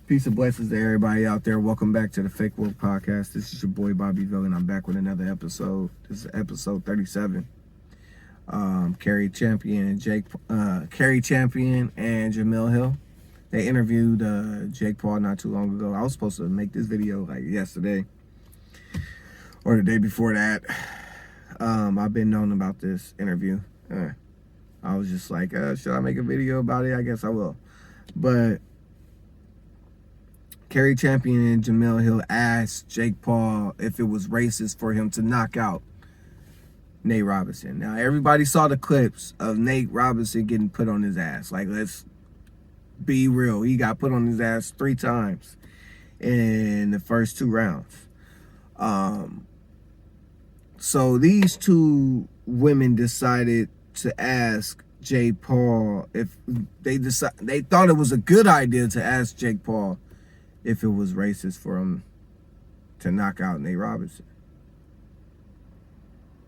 Peace and blessings to everybody out there. Welcome back to the Fake World Podcast. This is your boy BobbyVILN. I'm back with another episode. This is episode 37. Cari Champion and Jemele Hill. They interviewed Jake Paul not too long ago. I was supposed to make this video like yesterday or the day before that. I've been known about this interview. I was just like, should I make a video about it? I guess I will. But Cari Champion and Jemele Hill asked Jake Paul if it was racist for him to knock out Nate Robinson. Now, everybody saw the clips of Nate Robinson getting put on his ass. Like, let's be real. He got put on his ass 3 times in the first 2 rounds. So these 2 women decided to ask Jake Paul if they thought it was a good idea to ask Jake Paul if it was racist for him to knock out Nate Robinson.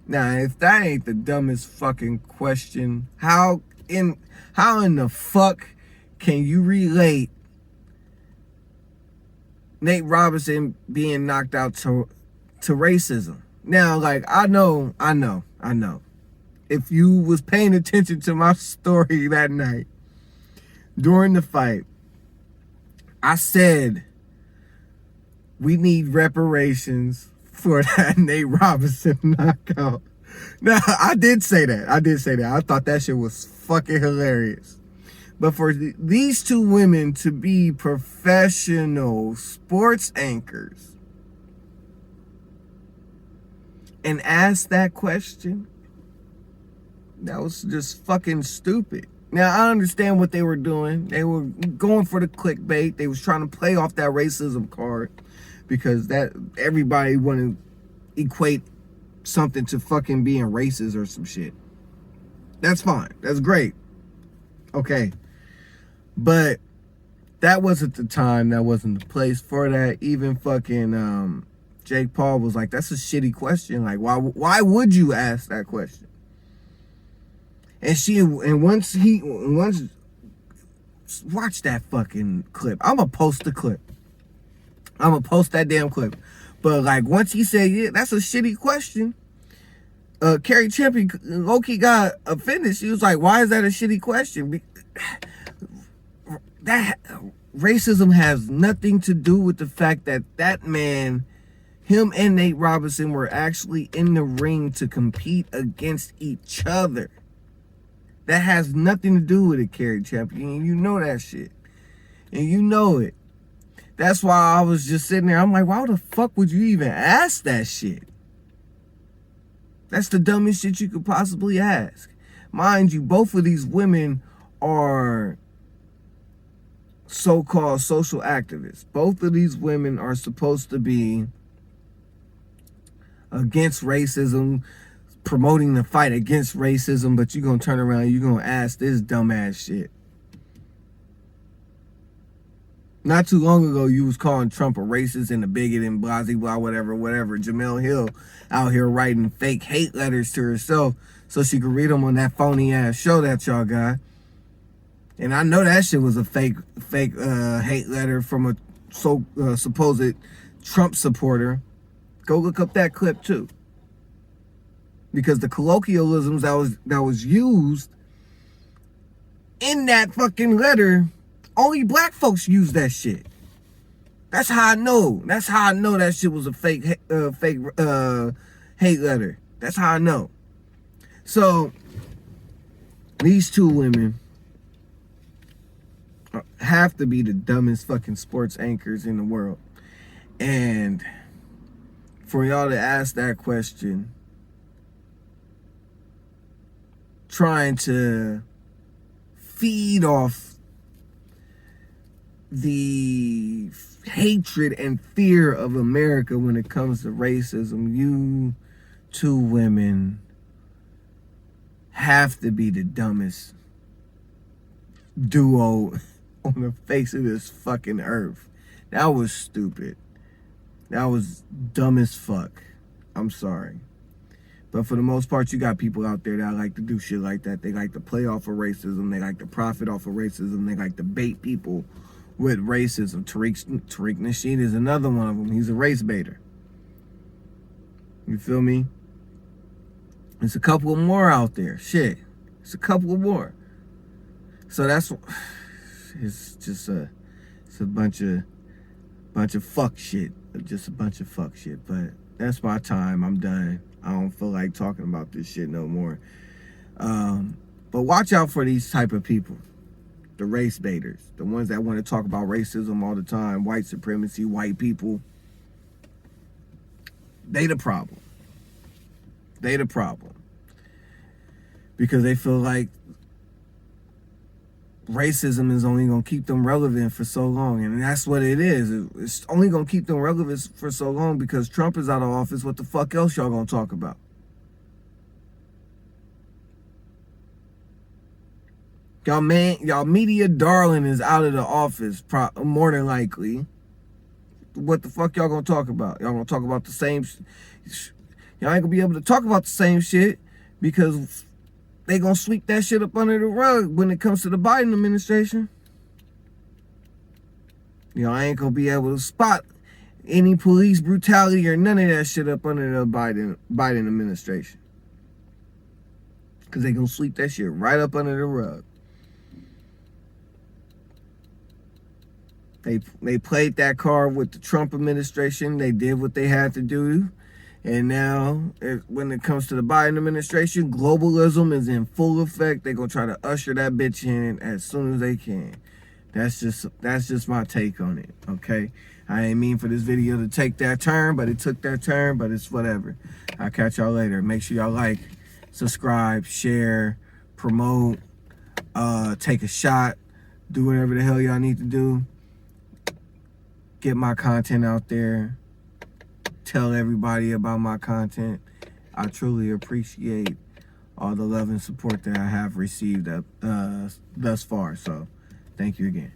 Now, if that ain't the dumbest fucking question, how in the fuck can you relate Nate Robinson being knocked out to racism? Now, like, I know. If you was paying attention to my story that night during the fight, I said we need reparations for that Nate Robinson knockout. Now, I did say that. I thought that shit was fucking hilarious. But for these 2 women to be professional sports anchors and ask that question, that was just fucking stupid. Now, I understand what they were doing. They were going for the clickbait. They was trying to play off that racism card because that everybody want to equate something to fucking being racist or some shit. That's fine. That's great. Okay. But that wasn't the time. That wasn't the place for that. Even fucking Jake Paul was like, that's a shitty question. Like, why would you ask that question? And once watch that fucking clip. I'm gonna post the clip. I'm gonna post that damn clip. But like, once he said, yeah, that's a shitty question, Cari Champion low-key got offended. She was like, why is that a shitty question? That racism has nothing to do with the fact that that man, him and Nate Robinson were actually in the ring to compete against each other. That has nothing to do with it, Cari Champion. And you know that shit. And you know it. That's why I was just sitting there. I'm like, why the fuck would you even ask that shit? That's the dumbest shit you could possibly ask. Mind you, both of these women are so-called social activists. Both of these women are supposed to be against racism, promoting the fight against racism, but you're going to turn around and you're going to ask this dumbass shit. Not too long ago, you was calling Trump a racist and a bigot and blah, blah, whatever. Jemele Hill out here writing fake hate letters to herself so she could read them on that phony ass show that y'all got. And I know that shit was a fake hate letter from a supposed Trump supporter. Go look up that clip too. Because the colloquialisms that was used in that fucking letter, only black folks use that shit. That's how I know. That's how I know that shit was a fake hate letter. That's how I know. So these 2 women have to be the dumbest fucking sports anchors in the world. And for y'all to ask that question, trying to feed off the hatred and fear of America when it comes to racism, you 2 women have to be the dumbest duo on the face of this fucking earth. That was stupid. That was dumb as fuck. I'm sorry. But for the most part, you got people out there that like to do shit like that. They like to play off of racism. They like to profit off of racism. They like to bait people with racism. Tariq Nasheed is another one of them. He's a race baiter. You feel me? There's a couple more out there. Shit. It's a couple more. So that's, it's just it's a bunch of fuck shit. Just a bunch of fuck shit. But that's my time. I'm done. I don't feel like talking about this shit no more. But watch out for these type of people. The race baiters. The ones that want to talk about racism all the time. White supremacy, white people. They the problem. They the problem. Because they feel like racism is only going to keep them relevant for so long. And that's what it is. It's only going to keep them relevant for so long because Trump is out of office. What the fuck else y'all going to talk about? Y'all media darling is out of the office, more than likely. What the fuck y'all going to talk about? Y'all going to talk about the same... Y'all ain't going to be able to talk about the same shit because they going to sweep that shit up under the rug when it comes to the Biden administration. Y'all ain't going to be able to spot any police brutality or none of that shit up under the Biden administration. Because they going to sweep that shit right up under the rug. They played that card with the Trump administration. They did what they had to do. And now, when it comes to the Biden administration, globalism is in full effect. They're going to try to usher that bitch in as soon as they can. That's just my take on it, okay? I ain't mean for this video to take that turn, but it took that turn, but it's whatever. I'll catch y'all later. Make sure y'all like, subscribe, share, promote, take a shot, do whatever the hell y'all need to do. Get my content out there. Tell everybody about my content. I truly appreciate all the love and support that I have received thus far. So, thank you again.